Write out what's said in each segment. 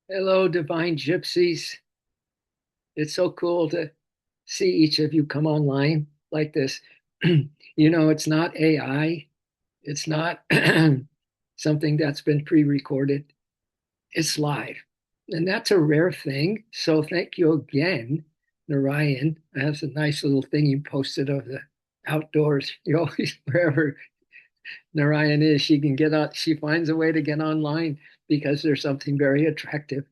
Hello, divine gypsies. It's so cool to see each of you come online like this. It's not AI, it's not something that's been pre recorded, it's live. And that's a rare thing. So thank you again, Narayan. That's a nice little thing you posted of the outdoors. You always, wherever Narayan is, she can get on, she finds a way to get online because there's something very attractive,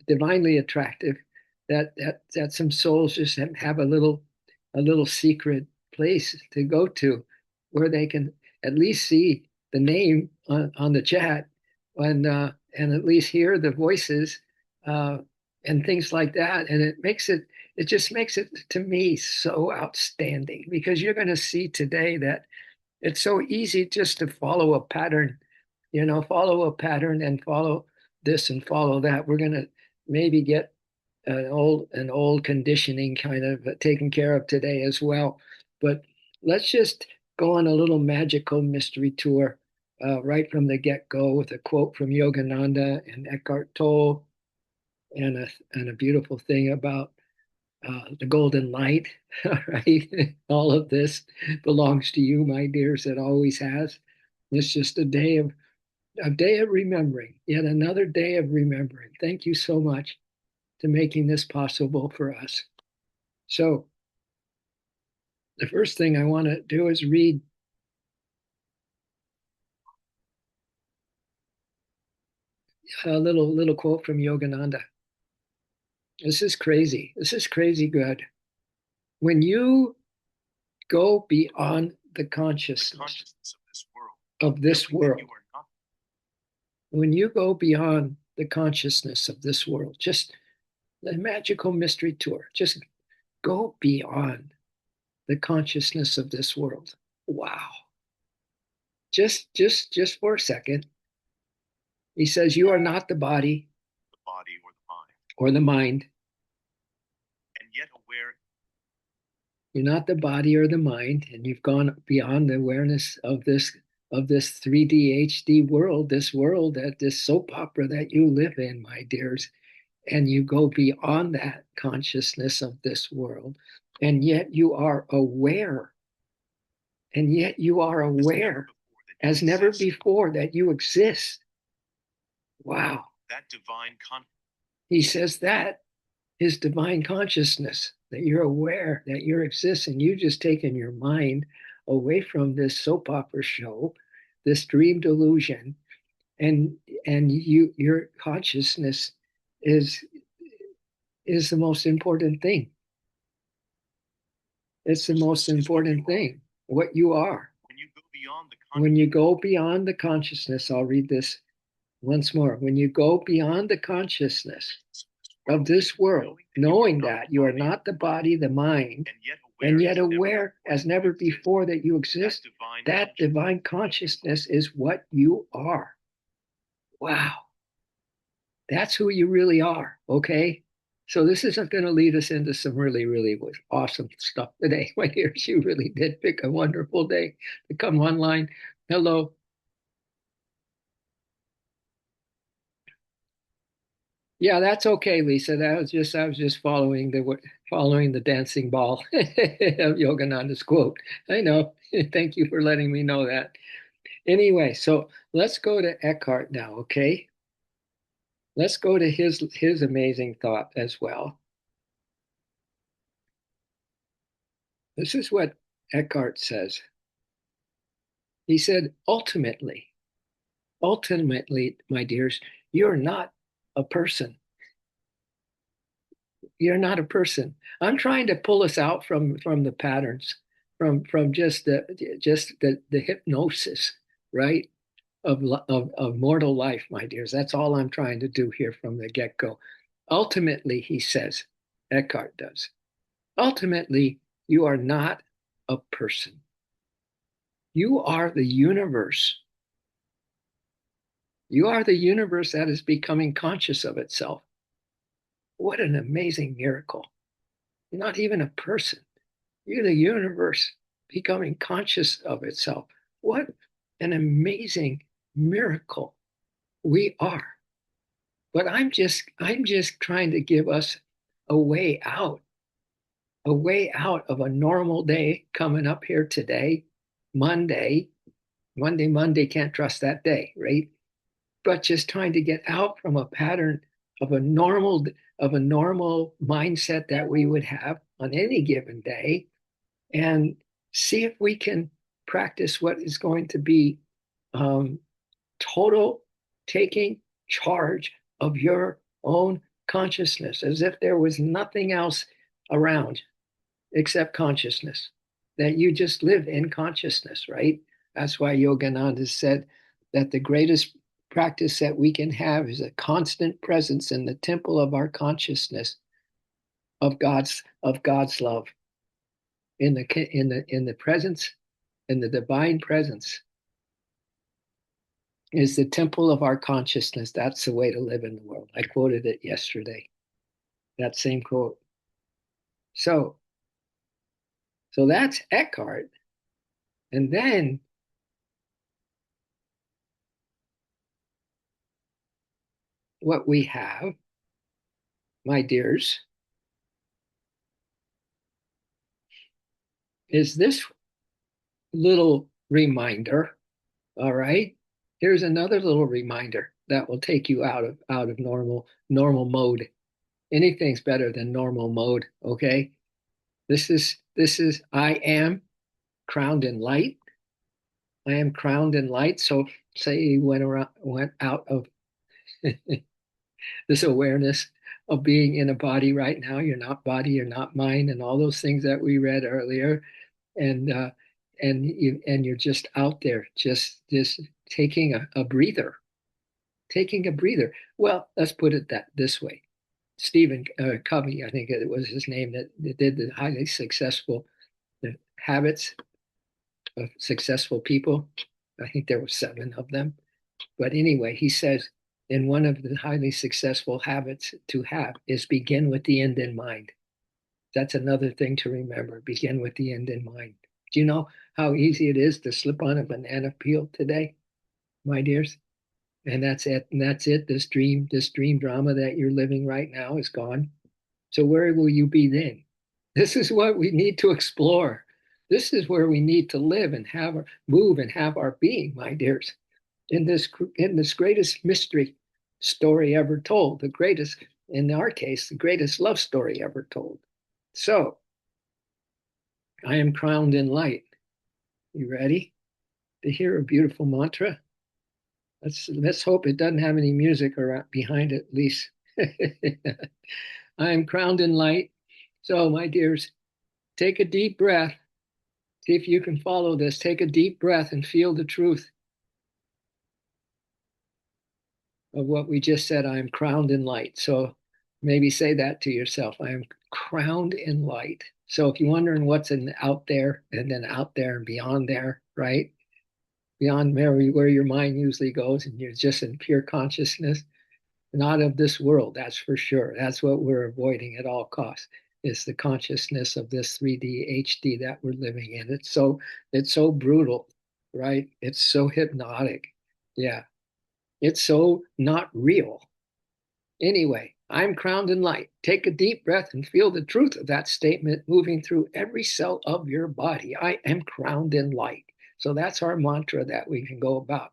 divinely attractive, that some souls just have a little secret place to go to where they can at least see the name on the chat and at least hear the voices uh, and things like that. And it just makes it to me so outstanding because you're going to see today that it's so easy just to follow a pattern, follow a pattern and follow this and follow that. We're going to maybe get an old conditioning kind of taken care of today as well. But let's just go on a little magical mystery tour right from the get-go with a quote from Yogananda and Eckhart Tolle and a beautiful thing about the golden light, right? All of this belongs to you, my dears. It always has. It's just a day of remembering, yet another day of remembering. Thank you so much to making this possible for us. So the first thing I want to do is read a little quote from Yogananda. This is crazy. This is crazy good. When you go beyond the consciousness of this world, when you go beyond the consciousness of this world, just the magical mystery tour, just go beyond the consciousness of this world. Wow. Just for a second, he says, you are not the body or the mind. You're not the body or the mind, and you've gone beyond the awareness of this 3D HD world, this world that this soap opera that you live in, my dears, and you go beyond that consciousness of this world, and yet you are aware, and yet you are aware as never before that you exist. Wow. He says that is divine consciousness, that you're aware that you exist and you just taken your mind away from this soap opera show, this dream delusion, and your consciousness is is the most important thing. It's the most important thing, what you are. When you go beyond the consciousness, I'll read this once more. When you go beyond the consciousness of this world, knowing that you are not the body, the mind, and yet aware as never before that you exist, that divine consciousness is what you are. Wow. That's who you really are. Okay. So this isn't going to lead us into some really, really awesome stuff today. My dears, you really did pick a wonderful day to come online. Hello. Yeah, that's okay, Lisa. I was just following the dancing ball of Yogananda's quote. I know. Thank you for letting me know that. Anyway, so let's go to Eckhart now, okay? Let's go to his amazing thought as well. This is what Eckhart says. He said, ultimately, my dears, you're not a person. You're not a person. I'm trying to pull us out from the patterns, from just the hypnosis, right? Of mortal life, my dears. That's all I'm trying to do here from the get-go. Ultimately, he says, Eckhart does. Ultimately, you are not a person. You are the universe. You are the universe that is becoming conscious of itself. What an amazing miracle. You're not even a person. You're the universe becoming conscious of itself. What an amazing miracle we are. But I'm just trying to give us a a way out of a normal day coming up here today, Monday. Monday, can't trust that day, right? But just trying to get out from a pattern of a normal mindset that we would have on any given day and see if we can practice what is going to be um, total taking charge of your own consciousness as if there was nothing else around except consciousness, that you just live in consciousness, right? That's why Yogananda said that the greatest practice that we can have is a constant presence in the temple of our consciousness of God's love in the presence in the divine presence is the temple of our consciousness. That's the way to live in the world. I quoted it yesterday, that same quote. So, so that's Eckhart. And then what we have, my dears, is this little reminder. All right. Here's another little reminder that will take you out of normal mode. Anything's better than normal mode. Okay. This is I am crowned in light. I am crowned in light. So say you went out of this awareness of being in a body right now. You're not body, you're not mind, and all those things that we read earlier. And you're just out there, just taking a breather, taking a breather. Well, let's put it that this way. Stephen Covey, I think it was his name, that did the highly successful the habits of successful people. I think there were 7 of them. But anyway, he says, in one of the highly successful habits to have is begin with the end in mind. That's another thing to remember. Begin with the end in mind. Do you know how easy it is to slip on a banana peel today, my dears? And that's it. And that's it. This dream drama that you're living right now is gone. So where will you be then? This is what we need to explore. This is where we need to live and have our move and have our being, my dears. In this greatest mystery story ever told, the greatest, in our case, the greatest love story ever told. So I am crowned in light. You ready to hear a beautiful mantra? Let's hope it doesn't have any music around behind it, at least. I am crowned in light. So, my dears, take a deep breath. See if you can follow this. Take a deep breath and feel the truth of what we just said. I am crowned in light. So maybe say that to yourself. I am crowned in light. So if you're wondering what's out there and then out there and beyond there, right? Beyond where your mind usually goes, and you're just in pure consciousness, not of this world, that's for sure. That's what we're avoiding at all costs, is the consciousness of this 3D HD that we're living in. It's so brutal, right? It's so hypnotic. Yeah. It's so not real. Anyway, I'm crowned in light. Take a deep breath and feel the truth of that statement moving through every cell of your body. I am crowned in light. So that's our mantra that we can go about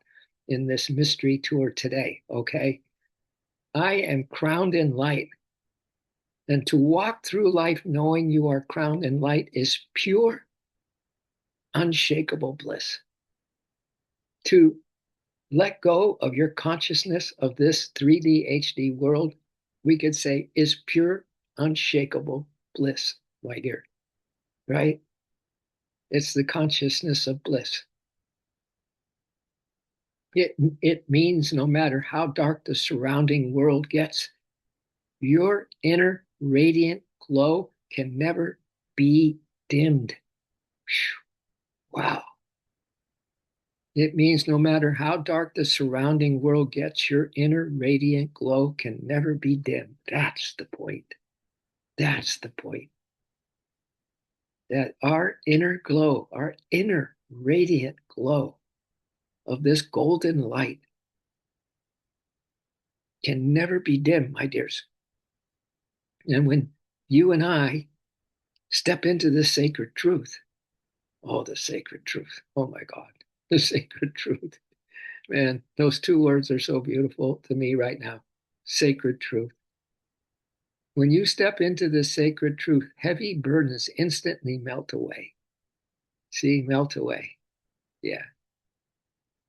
in this mystery tour today, okay? I am crowned in light. And to walk through life knowing you are crowned in light is pure, unshakable bliss. To let go of your consciousness of this 3D HD world, we could say, is pure, unshakable bliss, my dear, right? It's the consciousness of bliss. It means no matter how dark the surrounding world gets, your inner radiant glow can never be dimmed. Wow. It means no matter how dark the surrounding world gets, your inner radiant glow can never be dimmed. That's the point. That's the point. That our inner glow, our inner radiant glow of this golden light can never be dim, my dears. And when you and I step into this sacred truth, oh, the sacred truth. Oh my God, the sacred truth. Man, those two words are so beautiful to me right now. Sacred truth. When you step into the sacred truth, heavy burdens instantly melt away. See, melt away. Yeah,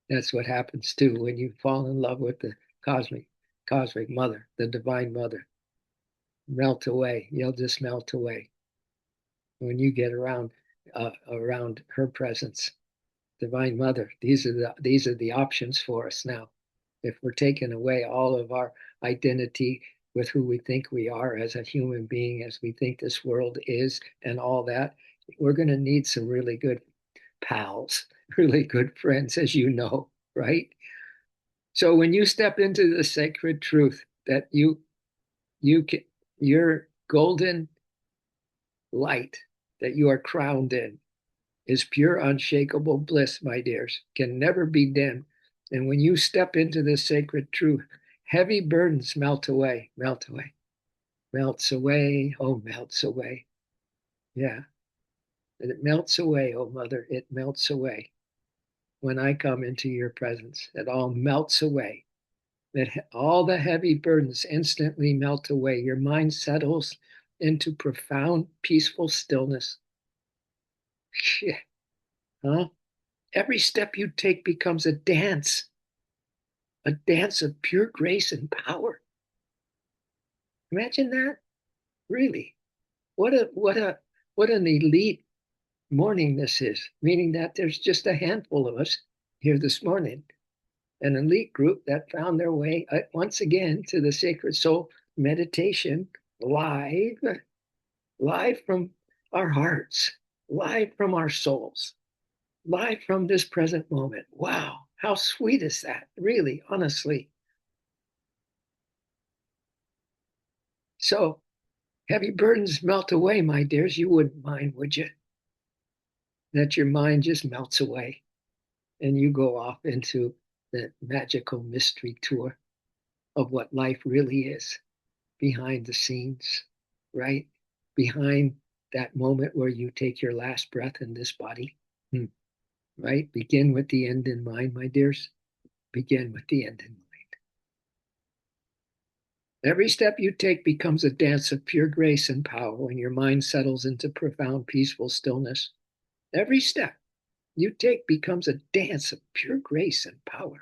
that's what happens too when you fall in love with the cosmic mother, the divine mother. Melt away. You'll just melt away when you get around her presence. Divine Mother. These are the options for us now. If we're taking away all of our identity with who we think we are as a human being, as we think this world is, and all that, we're going to need some really good pals, really good friends, as you know, right? So when you step into the sacred truth that you can, your golden light that you are crowned in is pure, unshakable bliss, my dears, can never be dimmed. And when you step into this sacred truth, heavy burdens melt away, melt away, melts away, oh, melts away. Yeah, and it melts away, oh, Mother, it melts away. When I come into your presence, it all melts away. That all the heavy burdens instantly melt away. Your mind settles into profound, peaceful stillness. Yeah, huh? Every step you take becomes a dance of pure grace and power. Imagine that. Really. What an elite morning this is, meaning that there's just a handful of us here this morning, an elite group that found their way once again to the Sacred Soul meditation live, live from our hearts, live from our souls, live from this present moment. Wow, how sweet is that? Really, honestly. So heavy burdens melt away, my dears. You wouldn't mind, would you? That your mind just melts away and you go off into the magical mystery tour of what life really is behind the scenes, right? Behind that moment where you take your last breath in this body, right? Begin with the end in mind, my dears. Begin with the end in mind. Every step you take becomes a dance of pure grace and power when your mind settles into profound, peaceful stillness. Every step you take becomes a dance of pure grace and power.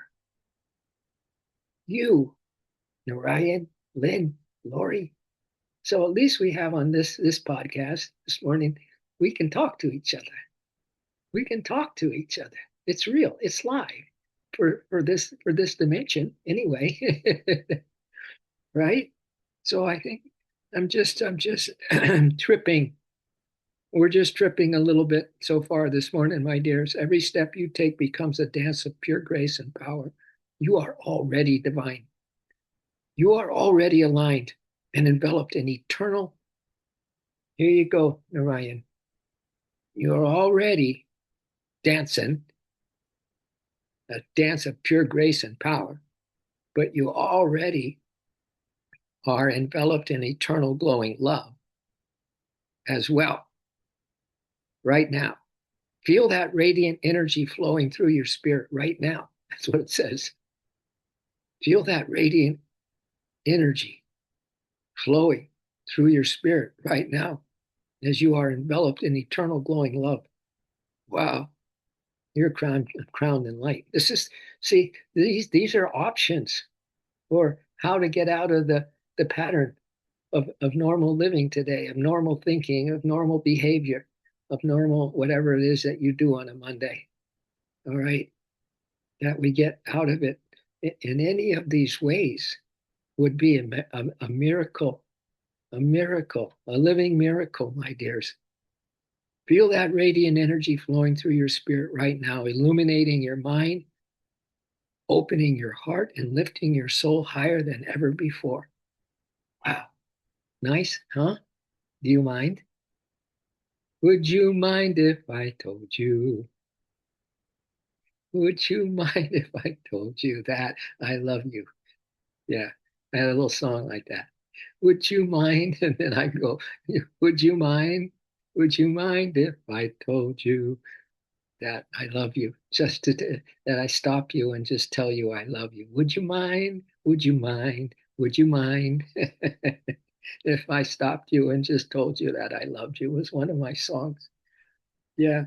You, Narayan, Lynn, Lori. So at least we have on this podcast this morning, we can talk to each other. We can talk to each other. It's real. It's live for this dimension anyway. Right? So I think I'm just tripping. We're just tripping a little bit so far this morning, my dears. Every step you take becomes a dance of pure grace and power. You are already divine. You are already aligned and enveloped in eternal. Here you go, Narayan. You're already dancing a dance of pure grace and power, but you already are enveloped in eternal glowing love as well, right now. Feel that radiant energy flowing through your spirit right now. That's what it says. Feel that radiant energy flowing through your spirit right now as you are enveloped in eternal glowing love. Wow, you're crowned in light. This is, see, these are options for how to get out of the pattern of normal living today, of normal thinking, of normal behavior, of normal whatever it is that you do on a Monday. All right, that we get out of it in any of these ways would be a miracle, a living miracle, my dears. Feel that radiant energy flowing through your spirit right now, illuminating your mind, opening your heart, and lifting your soul higher than ever before. Wow. Nice, huh? Do you mind? Would you mind if I told you? Would you mind if I told you that I love you? Yeah. I had a little song like that. Would you mind? And then I go, would you mind? Would you mind if I told you that I love you? Just that I stop you and just tell you I love you. Would you mind? Would you mind? Would you mind? If I stopped you and just told you that I loved you was one of my songs. Yeah.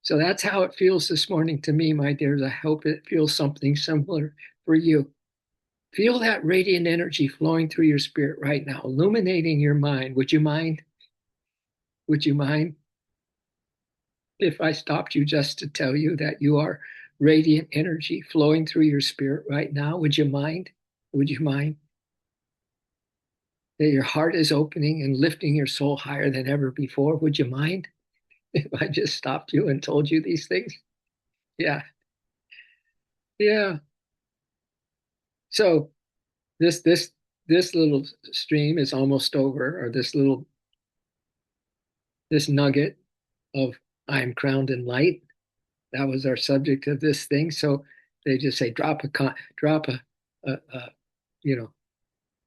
So that's how it feels this morning to me, my dears. I hope it feels something similar for you. Feel that radiant energy flowing through your spirit right now, illuminating your mind. Would you mind? Would you mind if I stopped you just to tell you that you are radiant energy flowing through your spirit right now? Would you mind? Would you mind that your heart is opening and lifting your soul higher than ever before? Would you mind if I just stopped you and told you these things? Yeah. Yeah. So this this this little stream is almost over, or this nugget of I'm crowned in light. That was our subject of this thing. So they just say drop a you know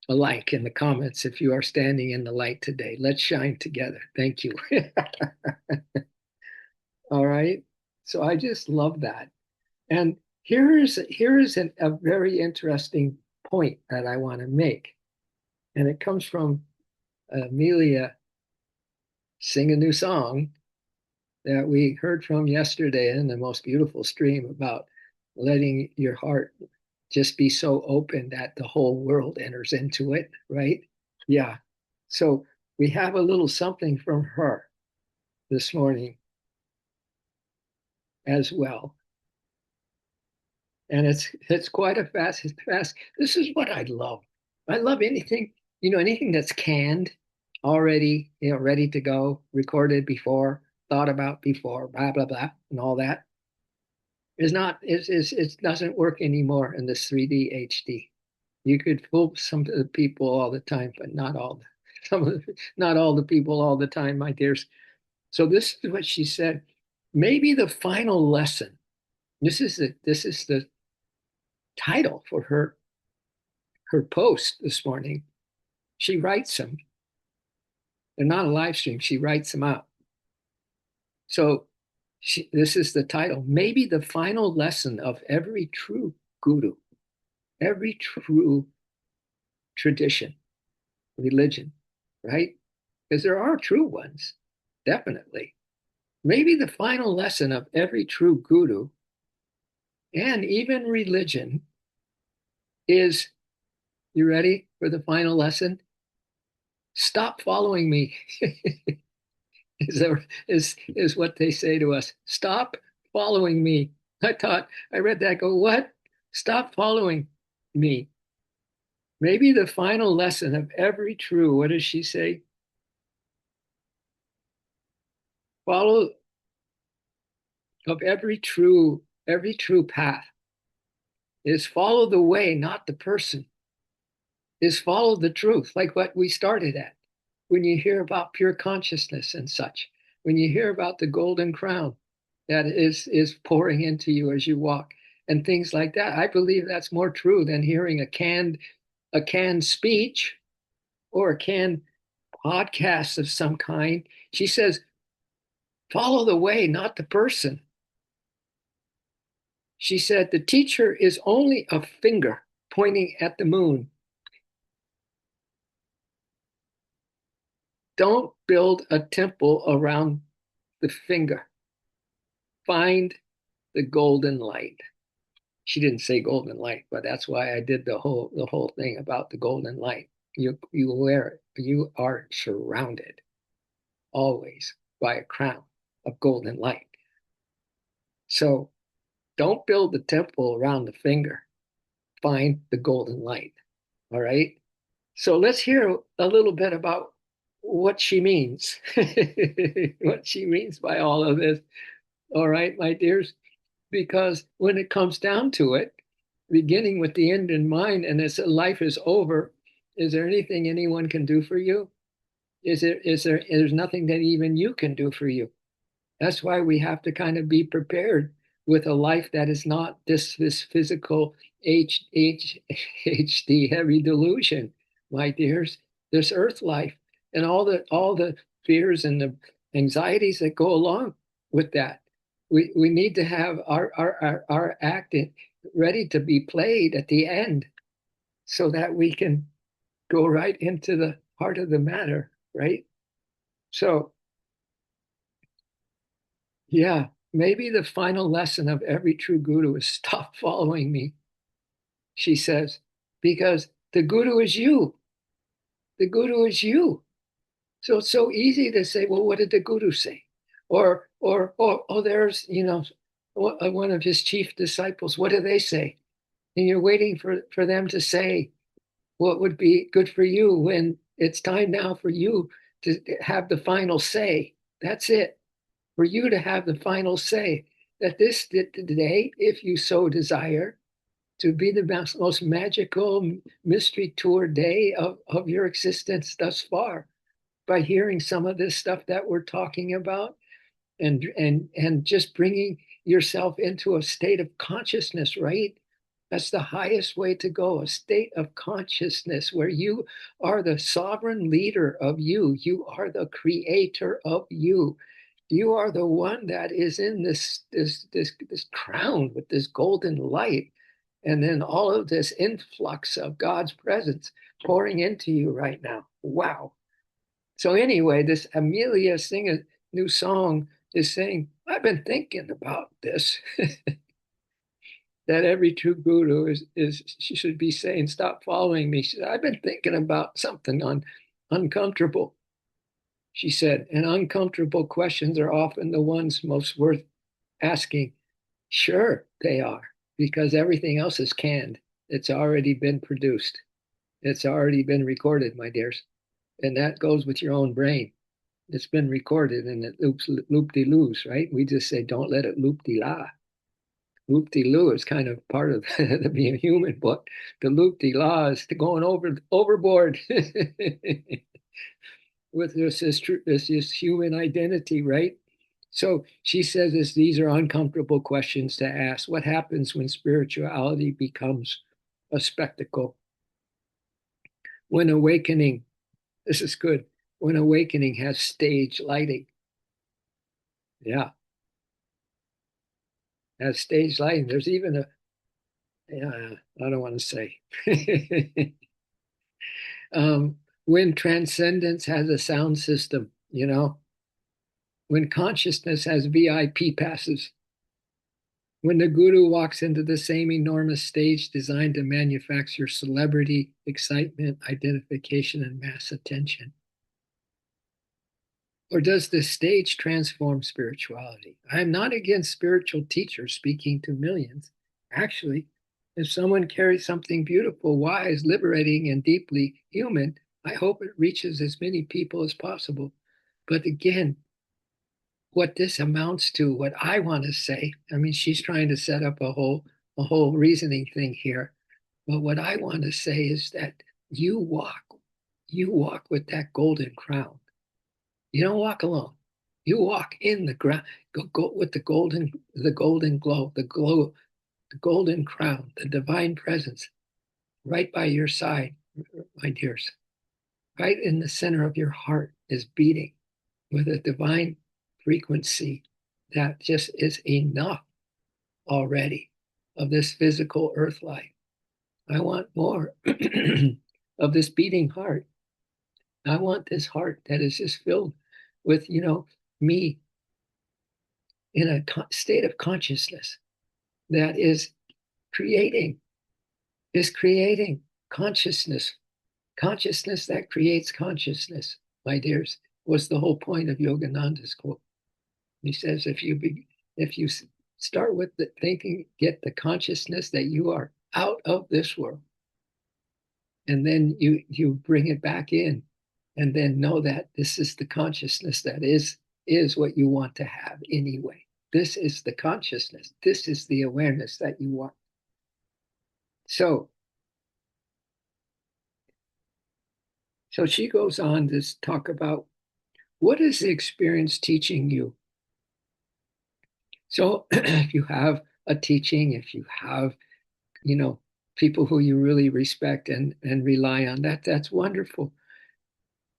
a like in the comments if you are standing in the light today. Let's shine together. Thank you. All right. So I just love that. And here is a very interesting point that I want to make, and it comes from Amelia Sing a New Song that we heard from yesterday in the most beautiful stream about letting your heart just be so open that the whole world enters into it, right? Yeah. So we have a little something from her this morning as well. And it's quite a fast. This is what I love. I love anything, anything that's canned already, ready to go, recorded before, thought about before, blah blah blah, and all that is not is it doesn't work anymore in this 3D HD. You could fool some of the people all the time, but not all some of not all the people all the time, my dears. So this is what she said. Maybe the final lesson. This is the title for her post this morning. She writes them. They're not a live stream. She writes them out. So this is the title. Maybe the final lesson of every true guru, every true tradition, religion, right? Because there are true ones, definitely. Maybe the final lesson of every true guru and even religion is, you ready for the final lesson? Stop following me. is what they say to us. Stop following me. I read that, go, what? Stop following me. Maybe the final lesson of every true, what does she say? Follow of every true path is follow the way, not the person, is follow the truth, like what we started at. When you hear about pure consciousness and such, when you hear about the golden crown that is pouring into you as you walk and things like that, I believe that's more true than hearing a canned speech or a canned podcast of some kind. She says, follow the way, not the person. She said, the teacher is only a finger pointing at the moon. Don't build a temple around the finger. Find the golden light. She didn't say golden light, but that's why I did the whole thing about the golden light. You wear it. You are surrounded always by a crown of golden light. So don't build the temple around the finger. Find the golden light. All right. So let's hear a little bit about what she means, what she means by all of this. All right, my dears, because when it comes down to it, beginning with the end in mind, and as life is over, is there anything anyone can do for you? There's nothing that even you can do for you. That's why we have to kind of be prepared. with a life that is not this physical HD heavy delusion, my dears, this earth life and all the fears and the anxieties that go along with that. We need to have our act ready to be played at the end so that we can go right into the heart of the matter, right? So, yeah, maybe the final lesson of every true guru is stop following me, she says, because the guru is you. The guru is you. So it's so easy to say, well, what did the guru say? Or oh, there's, one of his chief disciples. What do they say? And you're waiting for them to say what would be good for you when it's time now for you to have the final say. That's it. For you to have the final say that this today, if you so desire, to be the most magical mystery tour day of your existence thus far by hearing some of this stuff that we're talking about and just bringing yourself into a state of consciousness, right? That's the highest way to go, a state of consciousness where you are the sovereign leader of you. You are the creator of you. You are the one that is in this crown with this golden light. And then all of this influx of God's presence pouring into you right now. Wow. So anyway, this Amelia singing a new song is saying, I've been thinking about this. That every true guru is she should be saying, stop following me. She said, I've been thinking about something uncomfortable. She said, and uncomfortable questions are often the ones most worth asking. Sure, they are, because everything else is canned. It's already been produced. It's already been recorded, my dears. And that goes with your own brain. It's been recorded and it loop-de-loos, right? We just say, don't let it loop-de-la. Loop-de-loo is kind of part of the being human, but the loop-de-la is going overboard with this human identity, right? So she says these are uncomfortable questions to ask. What happens when spirituality becomes a spectacle? When awakening, this is good, when awakening has stage lighting. Yeah, has stage lighting. There's even yeah, I don't want to say. When transcendence has a sound system, when consciousness has VIP passes, when the guru walks into the same enormous stage designed to manufacture celebrity, excitement, identification, and mass attention. Or does the stage transform spirituality? I am not against spiritual teachers speaking to millions. Actually, if someone carries something beautiful, wise, liberating, and deeply human, I hope it reaches as many people as possible. But again, what this amounts to, what I want to say, I mean, she's trying to set up a whole reasoning thing here. But what I want to say is that you walk with that golden crown. You don't walk alone. You walk in the ground, go with the golden glow, the golden crown, the divine presence right by your side, my dears. Right in the center of your heart is beating with a divine frequency that just is enough already of this physical earth life. I want more of this beating heart. I want this heart that is just filled with, me in a state of consciousness that creating, is creating consciousness. Consciousness that creates consciousness, my dears, was the whole point of Yogananda's quote. He says, if you start with the thinking, get the consciousness that you are out of this world, and then you bring it back in, and then know that this is the consciousness that is what you want to have anyway. This is the consciousness. This is the awareness that you want. So she goes on to talk about what is the experience teaching you? So if you have a teaching, if you have, you know, people who you really respect and rely on, that's wonderful.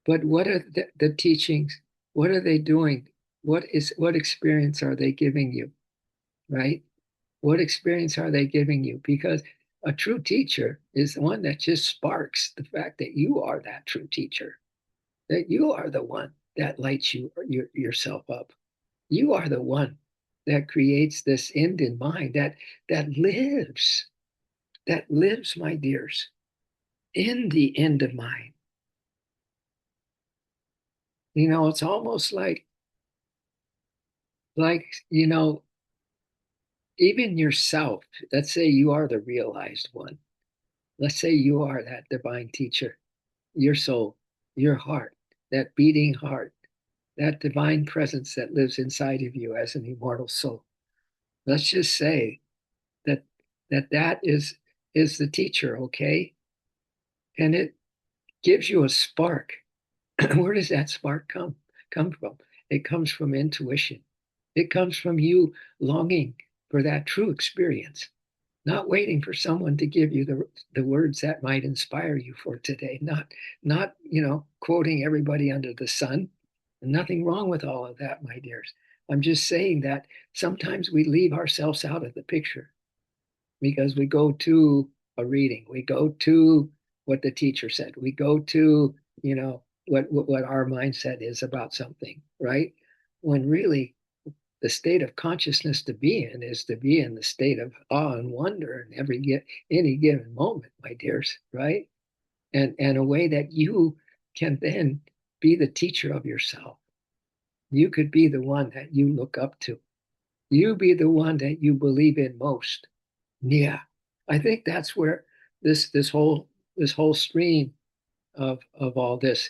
But what are the teachings? What are they doing? What experience are they giving you, right? What experience are they giving you? Because a true teacher is the one that just sparks the fact that you are that true teacher, that you are the one that lights yourself up. You are the one that creates this end in mind that lives, that lives, my dears, in the end of mind. It's almost like, even yourself, let's say you are the realized one. Let's say you are that divine teacher, your soul, your heart, that beating heart, that divine presence that lives inside of you as an immortal soul. Let's just say that that is the teacher, okay? And it gives you a spark. Where does that spark come from? It comes from intuition. It comes from you longing for that true experience, not waiting for someone to give you the words that might inspire you for today, not quoting everybody under the sun. And nothing wrong with all of that, my dears. I'm just saying that sometimes we leave ourselves out of the picture because we go to a reading, we go to what the teacher said, we go to what our mindset is about something, right? When really the state of consciousness to be in is to be in the state of awe and wonder in any given moment, my dears, right? And a way that you can then be the teacher of yourself. You could be the one that you look up to. You be the one that you believe in most. Yeah, I think that's where this whole stream of all this.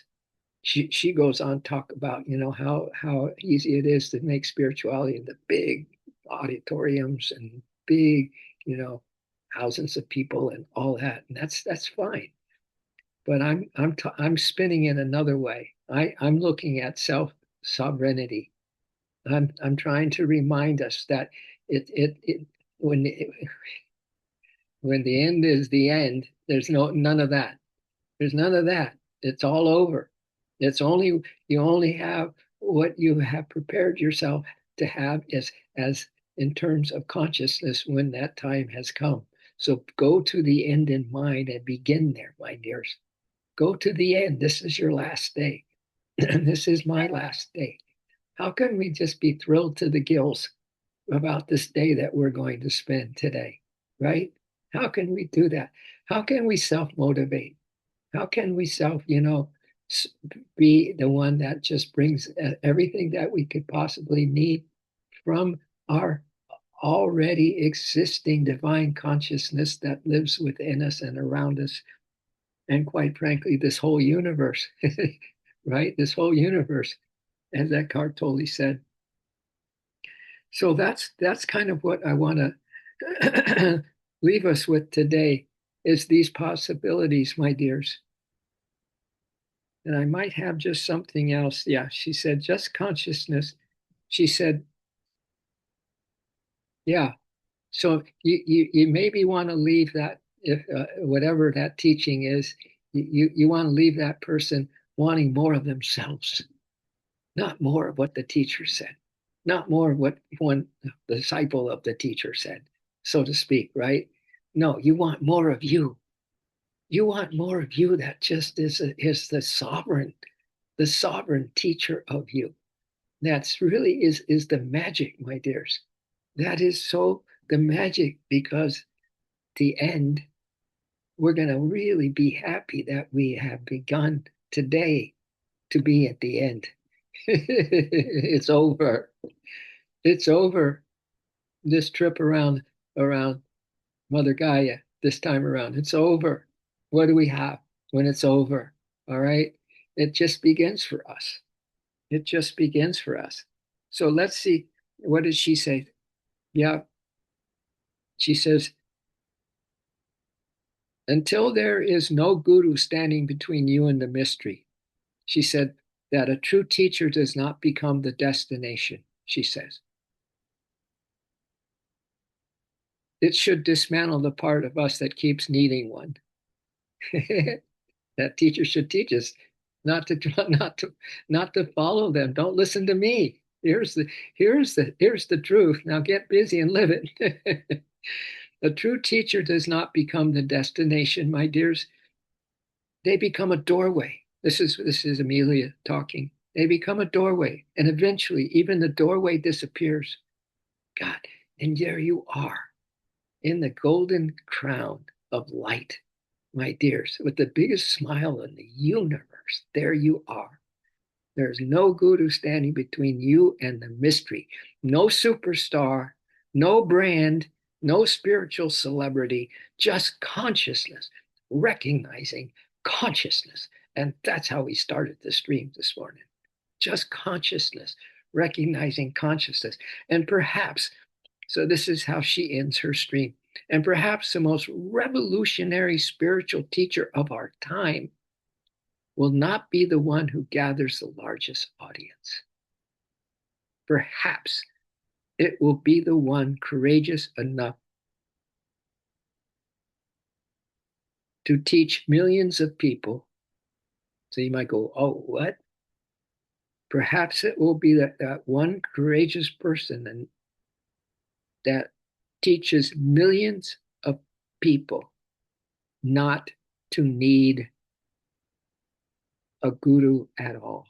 She goes on to talk about how easy it is to make spirituality in the big auditoriums and big you know thousands of people and all that, and that's fine. But I'm spinning in another way. I'm looking at self sovereignty. I'm trying to remind us that it when when the end is the end, there's none of that. There's none of that. It's all over. It's only You only have what you have prepared yourself to have as in terms of consciousness when that time has come. So go to the end in mind and begin there, my dears. Go to the end. This is your last day. This is my last day. How can we just be thrilled to the gills about this day that we're going to spend today, right? How can we do that? How can we self motivate? How can we be the one that just brings everything that we could possibly need from our already existing divine consciousness that lives within us and around us, and quite frankly, this whole universe, right? This whole universe, as Eckhart Tolle said. So that's kind of what I want to leave us with today is these possibilities, my dears. And I might have just something else. Yeah, she said just consciousness. She said, yeah. So you maybe want to leave that if whatever that teaching is, you want to leave that person wanting more of themselves, not more of what the teacher said, not more of what one disciple of the teacher said, so to speak, right? No, you want more of you. You want more of you that just is the sovereign teacher of you. That's really is the magic, my dears. That is so the magic because the end, we're going to really be happy that we have begun today to be at the end. It's over. It's over. This trip around Mother Gaia this time around. It's over. What do we have when it's over? All right. It just begins for us. It just begins for us. So let's see. What did she say? Yeah, she says, until there is no guru standing between you and the mystery, she said that a true teacher does not become the destination, she says. it should dismantle the part of us that keeps needing one. That teacher should teach us not to not to follow them. Don't listen to me. Here's the truth. Now get busy and live it. A true teacher does not become the destination, my dears. They become a doorway. This is Amelia talking. They become a doorway, and eventually even the doorway disappears. God, and there you are in the golden crown of light, my dears, with the biggest smile in the universe. There you are. There's no guru standing between you and the mystery. No superstar, no brand, no spiritual celebrity, just consciousness, recognizing consciousness. And that's how we started the stream this morning. Just consciousness, recognizing consciousness. And perhaps, so this is how she ends her stream. And perhaps the most revolutionary spiritual teacher of our time will not be the one who gathers the largest audience. Perhaps it will be the one courageous enough to teach millions of people. So you might go, oh, what? Perhaps it will be that one courageous person and that teaches millions of people not to need a guru at all.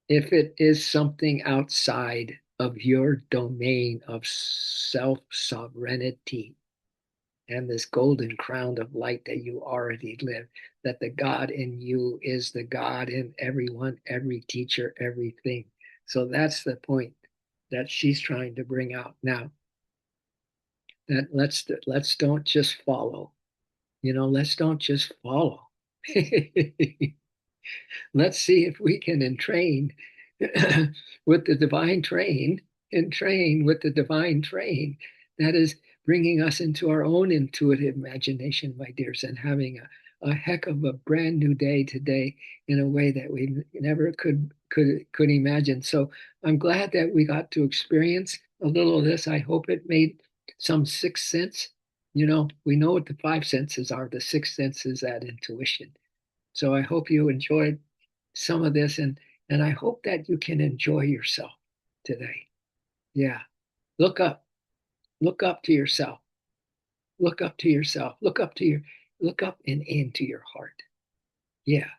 If it is something outside of your domain of self sovereignty and this golden crown of light that you already live, that the God in you is the God in everyone, every teacher, everything. So that's the point that she's trying to bring out now. That let's don't just follow. Let's don't just follow. Let's see if we can entrain with the divine train and train with the divine train that is bringing us into our own intuitive imagination, my dears, and having a heck of a brand new day today in a way that we never could imagine. So I'm glad that we got to experience a little of this. I hope it made some sixth sense. We know what the five senses are. The sixth sense is that intuition. So I hope you enjoyed some of this, and I hope that you can enjoy yourself today. Yeah. Look up. Look up to yourself. Look up to yourself. Look up and into your heart. Yeah.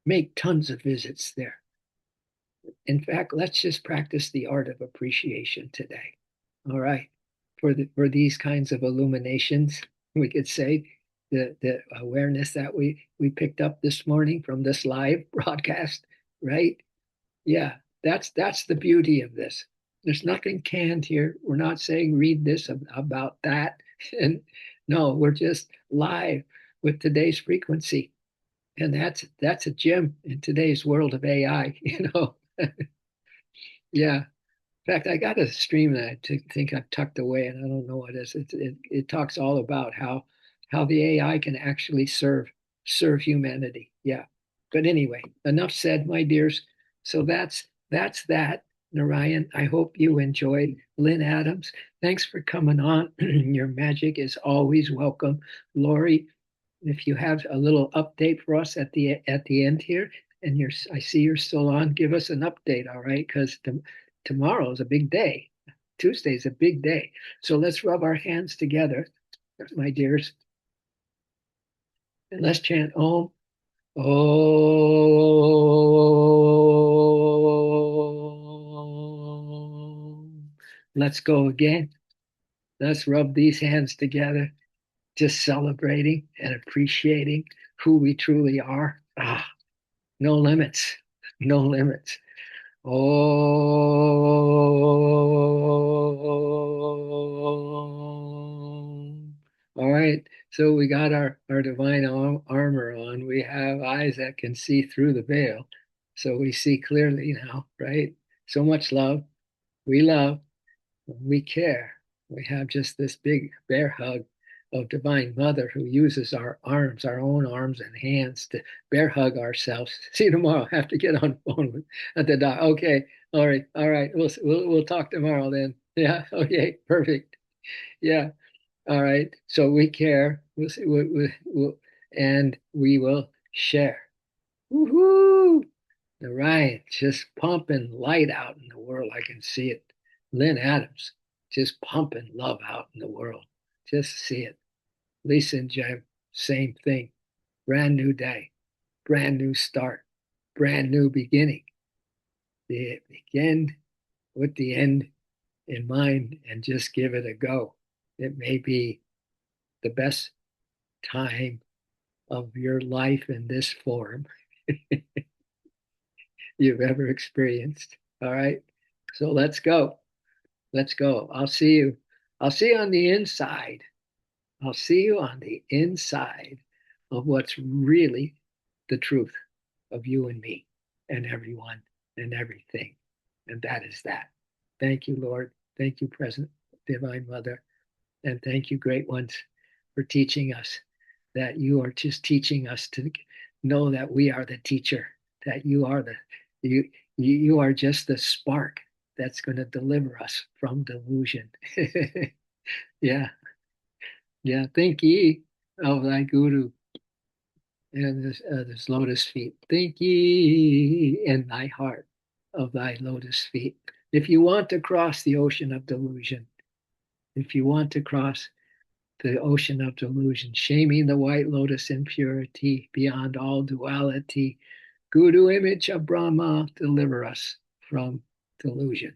Make tons of visits there. In fact, let's just practice the art of appreciation today. All right. For these kinds of illuminations, we could say the awareness that we picked up this morning from this live broadcast, right? Yeah, that's the beauty of this. There's nothing canned here. We're not saying read this about that. And no, we're just live with today's frequency. And that's a gem in today's world of AI. Yeah. In fact, I got a stream that think I've tucked away, and I don't know what it is. It talks all about how the AI can actually serve humanity. Yeah. But anyway, enough said, my dears. So that's that, Narayan. I hope you enjoyed. Lynn Adams, thanks for coming on. Your magic is always welcome. Lori, if you have a little update for us at the end here, and I see you're still on, give us an update, all right? Because tomorrow is a big day. Tuesday is a big day. So let's rub our hands together, my dears, and let's chant Om. Om. Let's go again. Let's rub these hands together, just celebrating and appreciating who we truly are. Ah, no limits, no limits. Oh, all right. So we got our divine armor on. We have eyes that can see through the veil. So we see clearly now, right? So much love. We love. We care. We have just this big bear hug of Divine Mother who uses our arms, our own arms and hands to bear hug ourselves. See you tomorrow. I have to get on the phone at the doc. Okay. All right. All right. We'll talk tomorrow then. Yeah. Okay. Perfect. Yeah. All right. So we care. And we will share. Woohoo! All right. Just pumping light out in the world. I can see it. Lynn Adams, just pumping love out in the world. Just see it. Lisa and Jim, same thing. Brand new day, brand new start, brand new beginning. Begin with the end in mind and just give it a go. It may be the best time of your life in this form you've ever experienced. All right. So let's go. Let's go. I'll see you. I'll see you on the inside. I'll see you on the inside of what's really the truth of you and me and everyone and everything. And that is that. Thank you, Lord. Thank you, Present Divine Mother. And thank you, great ones, for teaching us that you are just teaching us to know that we are the teacher, that you are you you are just the spark that's going to deliver us from delusion. Yeah, yeah. Think ye of thy guru and this lotus feet. Think ye in thy heart of thy lotus feet. If you want to cross the ocean of delusion, if you want to cross the ocean of delusion, shaming the white lotus in purity beyond all duality, Guru image of Brahma, deliver us from delusion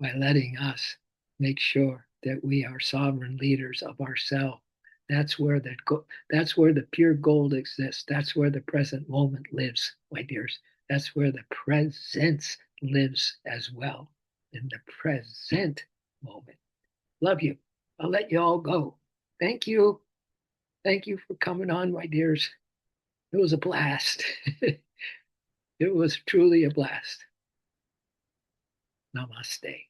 by letting us make sure that we are sovereign leaders of ourselves. That's where the pure gold exists. That's where the present moment lives, my dears. That's where the presence lives as well, in the present moment. Love you. I'll let you all go. Thank you. Thank you for coming on, my dears. It was a blast. It was truly a blast. Namaste.